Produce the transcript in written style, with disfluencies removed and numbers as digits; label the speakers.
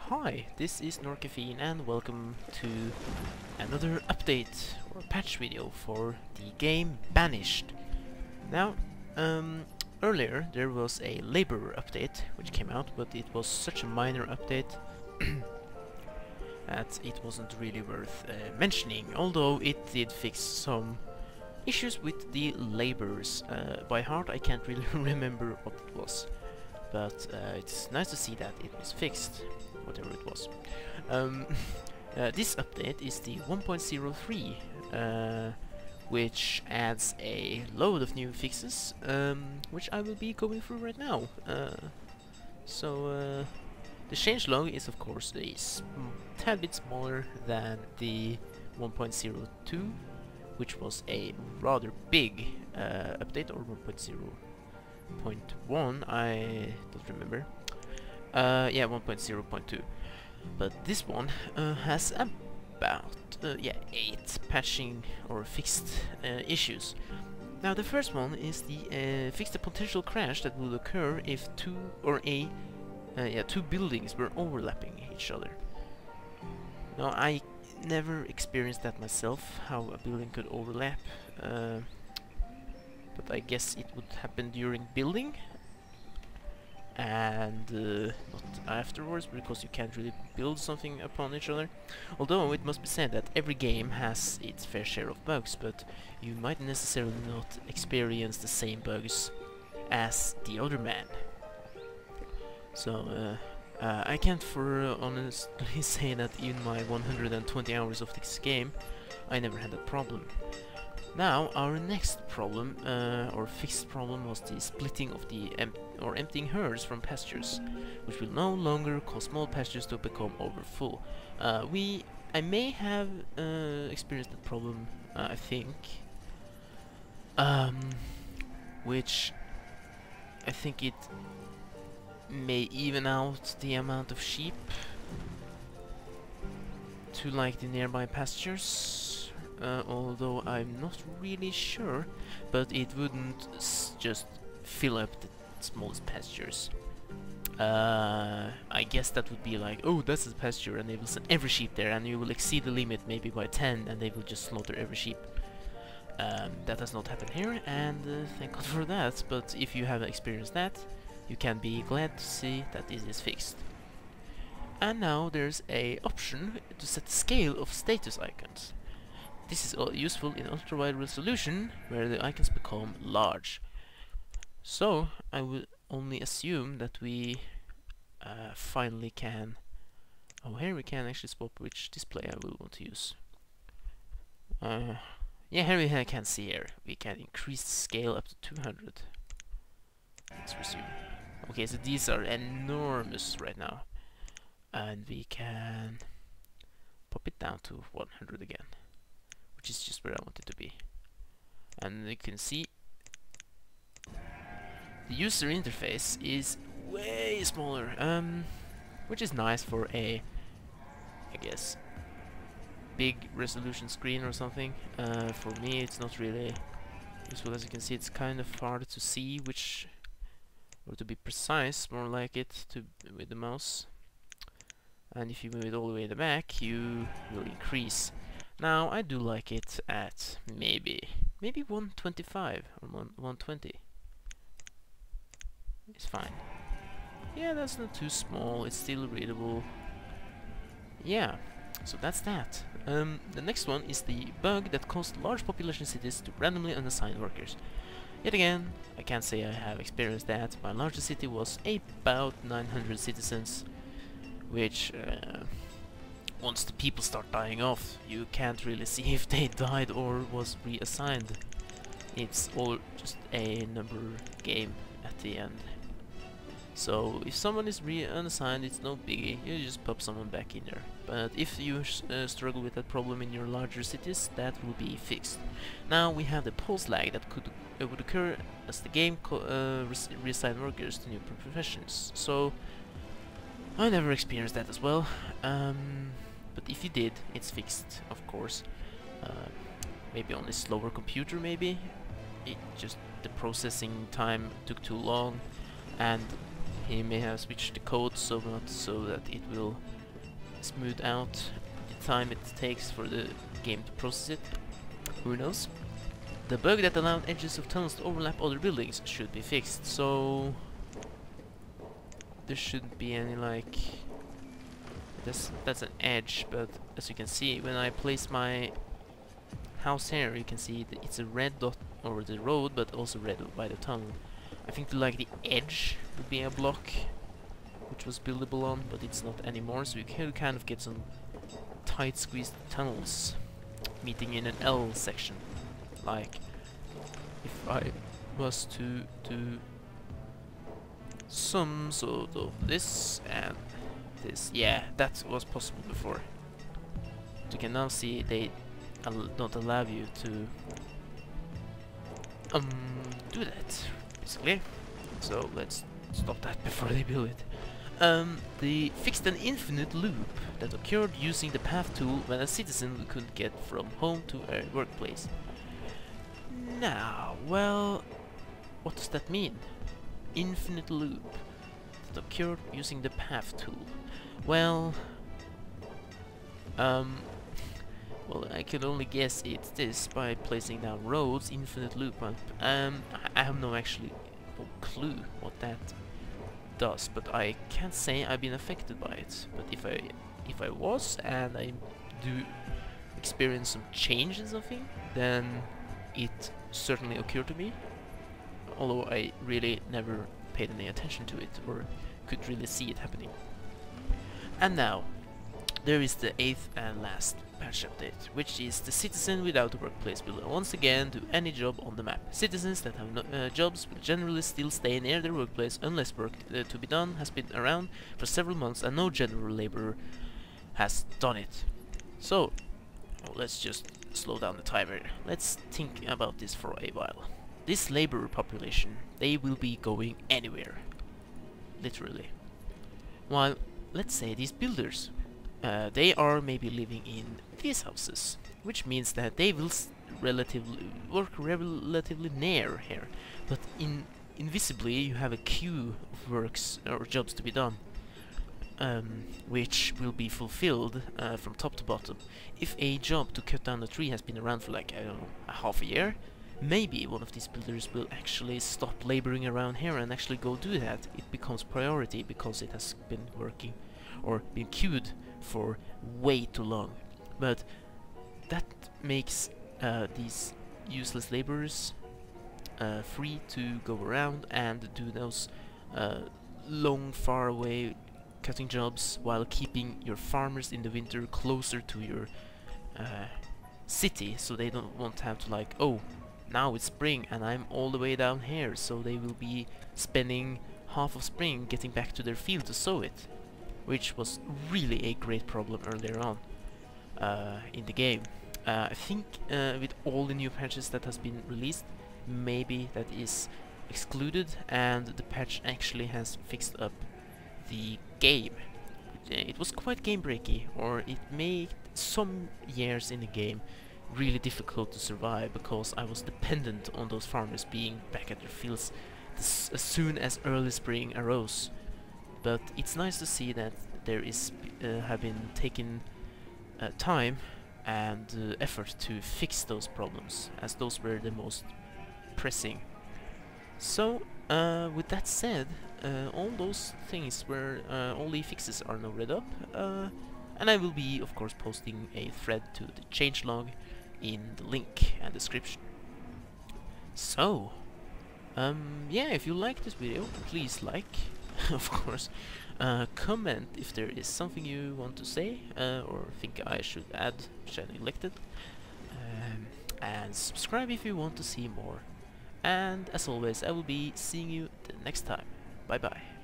Speaker 1: Hi, this is NorCaffeine and welcome to another update or patch video for the game Banished. Now, earlier there was a labor update which came out, but it was such a minor update that it wasn't really worth mentioning, although it did fix some issues with the laborers. By heart I can't really remember what it was, but it's nice to see that it was fixed, whatever it was. This update is the 1.03, which adds a load of new fixes, which I will be going through right now. The changelog is of course a tad bit smaller than the 1.02, which was a rather big update, or 1.0.1, I don't remember. Yeah, 1.0.2. But this one has about 8 patching or fixed issues. Now the first one is the fix the potential crash that will occur if two buildings were overlapping each other. Now I never experienced that myself, how a building could overlap, but I guess it would happen during building and not afterwards, because you can't really build something upon each other. Although it must be said that every game has its fair share of bugs, but you might necessarily not experience the same bugs as the other man. So I can't for honestly say that in my 120 hours of this game I never had that problem. Now our next problem, or fixed problem, was the splitting of the emptying herds from pastures, which will no longer cause small pastures to become overfull. I may have experienced that problem, I think, which I think it may even out the amount of sheep to like the nearby pastures. Although I'm not really sure, but it wouldn't just fill up the smallest pastures. I guess that would be like, oh, that's a pasture, and they will send every sheep there, and you will exceed the limit maybe by 10, and they will just slaughter every sheep. That does not happen here, and thank God for that. But if you have experienced that, you can be glad to see that this is fixed. And now there's a option to set the scale of status icons. This is useful in ultra-wide resolution, where the icons become large. So I will only assume that we finally can... Oh, here we can actually swap which display I will want to use. Yeah, here we can see here. We can increase the scale up to 200. Let's resume. Okay, so these are enormous right now. And we can pop it down to 100 again, which is just where I want it to be. And you can see the user interface is way smaller, which is nice for a, I guess, big resolution screen or something. For me it's not really useful. As you can see, it's kind of hard to see which, or to be precise, more like it, with the mouse. And if you move it all the way in the back, you will increase. Now I do like it at maybe 125 or 120. It's fine. Yeah, that's not too small. It's still readable. Yeah, so that's that. The next one is the bug that caused large population cities to randomly unassign workers. Yet again, I can't say I have experienced that. My largest city was about 900 citizens, which once the people start dying off, you can't really see if they died or was reassigned. It's all just a number game at the end. So if someone is unassigned, it's no biggie, you just pop someone back in there. But if you struggle with that problem in your larger cities, that will be fixed. Now we have the pulse lag that would occur as the game reassign workers to new professions. So I never experienced that as well, but if you did, it's fixed, of course. Maybe on a slower computer, maybe. The processing time took too long, and he may have switched the code so much so that it will smooth out the time it takes for the game to process it. Who knows? The bug that allowed edges of tunnels to overlap other buildings should be fixed, so there shouldn't be any like that's an edge, but as you can see, when I place my house here, you can see that it's a red dot over the road, but also red by the tunnel. I think like the edge would be a block which was buildable on, but it's not anymore, so you can kind of get some tight squeezed tunnels meeting in an L section. Like if I was to do some sort of this and this, yeah, that was possible before. You can now see they don't allow you to do that, basically. So let's stop that before they build it. They fixed an infinite loop that occurred using the path tool when a citizen couldn't get from home to a workplace. Now, well, what does that mean? Infinite loop that occurred using the path tool. Well, well, I can only guess it's this by placing down roads, infinite loop. I have no clue what that does, but I can't say I've been affected by it. But if I was, and I do experience some change in something, then it certainly occurred to me, although I really never paid any attention to it or could really see it happening. And now there is the 8th and last patch update, which is the citizen without a workplace will once again do any job on the map. Citizens that have no jobs will generally still stay near their workplace unless work to be done has been around for several months and no general laborer has done it. So, let's just slow down the timer. Let's think about this for a while. This laborer population, they will be going anywhere, literally. While, let's say these builders, they are maybe living in these houses, which means that they will work relatively near here, but invisibly you have a queue of works or jobs to be done, which will be fulfilled from top to bottom. If a job to cut down a tree has been around for like, I don't know, a half a year, maybe one of these builders will actually stop laboring around here and actually go do that. It becomes priority because it has been working or been queued for way too long. But that makes these useless laborers free to go around and do those long, far away cutting jobs while keeping your farmers in the winter closer to your city, so they don't want to have to like, oh, now it's spring and I'm all the way down here, so they will be spending half of spring getting back to their field to sow it, which was really a great problem earlier on in the game. I think with all the new patches that has been released, maybe that is excluded, and the patch actually has fixed up the game. It was quite game breaky, or it made some years in the game really difficult to survive because I was dependent on those farmers being back at their fields as soon as early spring arose. But it's nice to see that there is have been taken time and effort to fix those problems, as those were the most pressing. So with that said, all those things where all the fixes are now read up, and I will be of course posting a thread to the changelog in the link and description. So yeah, if you like this video, please like, of course, comment if there is something you want to say or think I should add which I neglected, and subscribe if you want to see more. And as always, I will be seeing you the next time. Bye bye.